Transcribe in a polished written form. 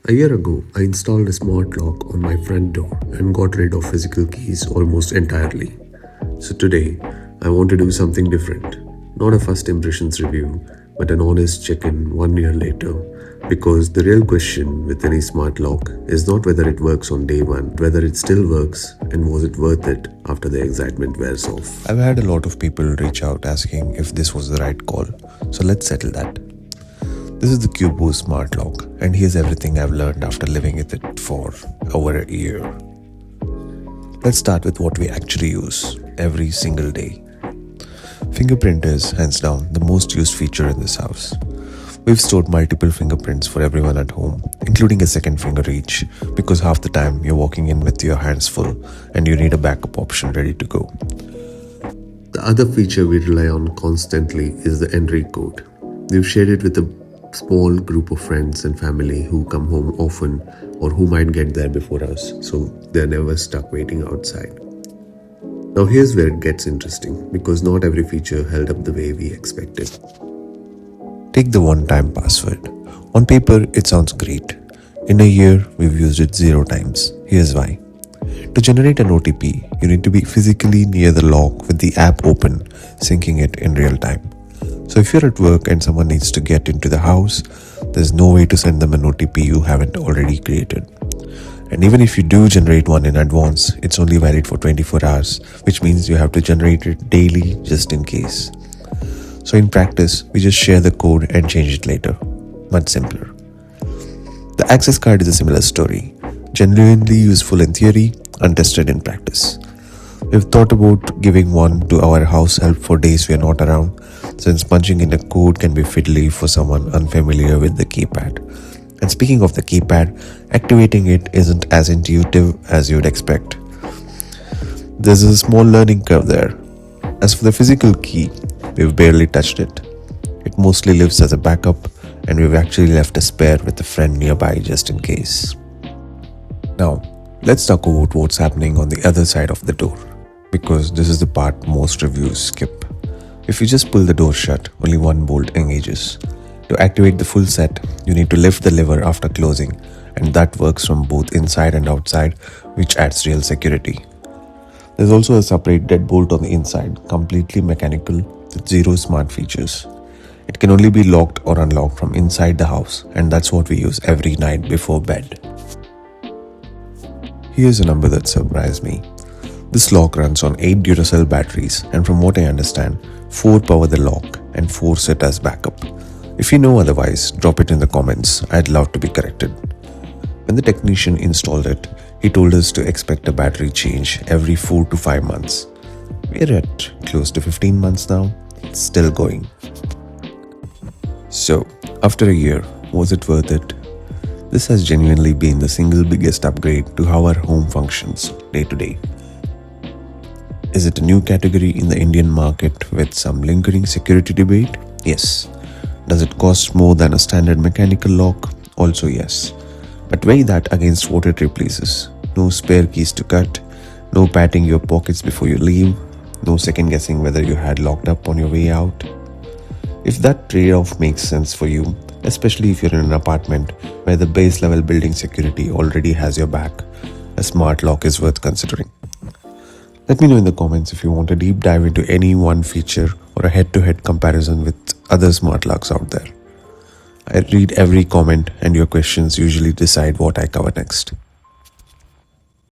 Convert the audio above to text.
A year ago, I installed a smart lock on my front door and got rid of physical keys almost entirely. So today, I want to do something different. Not a first impressions review, but an honest check-in 1 year later. Because the real question with any smart lock is not whether it works on day one, whether it still works and was it worth it after the excitement wears off. I've had a lot of people reach out asking if this was the right call, so let's settle that. This is the Qubo Smart Lock, and here's everything I've learned after living with it for over a year. Let's start with what we actually use every single day. Fingerprint is, hands down, the most used feature in this house. We've stored multiple fingerprints for everyone at home, including a second finger each, because half the time you're walking in with your hands full and you need a backup option ready to go. The other feature we rely on constantly is the entry code. We've shared it with a small group of friends and family who come home often or who might get there before us, so they're never stuck waiting outside. Now here's where it gets interesting, because not every feature held up the way we expected. Take the one-time password. On paper, it sounds great. In a year, we've used it 0 times. Here's why. To generate an OTP, you need to be physically near the lock with the app open, syncing it in real time. So if you're at work and someone needs to get into the house, there's no way to send them an OTP you haven't already created. And even if you do generate one in advance, it's only valid for 24 hours, which means you have to generate it daily just in case. So in practice, we just share the code and change it later. Much simpler. The access card is a similar story. Genuinely useful in theory, untested in practice. We've thought about giving one to our house help for days we are not around, since punching in a code can be fiddly for someone unfamiliar with the keypad. And speaking of the keypad, activating it isn't as intuitive as you'd expect. There's a small learning curve there. As for the physical key, we've barely touched it. It mostly lives as a backup, and we've actually left a spare with a friend nearby just in case. Now, let's talk about what's happening on the other side of the door, because this is the part most reviews skip. If you just pull the door shut, only one bolt engages. To activate the full set, you need to lift the lever after closing, and that works from both inside and outside, which adds real security. There's also a separate deadbolt on the inside, completely mechanical with 0 smart features. It can only be locked or unlocked from inside the house, and that's what we use every night before bed. Here's a number that surprised me. This lock runs on 8 Duracell batteries, and from what I understand, 4 power the lock and 4 sit as backup. If you know otherwise, drop it in the comments. I'd love to be corrected. When the technician installed it, he told us to expect a battery change every 4 to 5 months. We're at close to 15 months now. It's still going. So, after a year, was it worth it? This has genuinely been the single biggest upgrade to how our home functions day to day. Is it a new category in the Indian market with some lingering security debate? Yes. Does it cost more than a standard mechanical lock? Also yes. But weigh that against what it replaces. No spare keys to cut, no patting your pockets before you leave, no second guessing whether you had locked up on your way out. If that trade-off makes sense for you, especially if you're in an apartment where the base level building security already has your back, a smart lock is worth considering. Let me know in the comments if you want a deep dive into any one feature or a head-to-head comparison with other smart locks out there. I read every comment, and your questions usually decide what I cover next.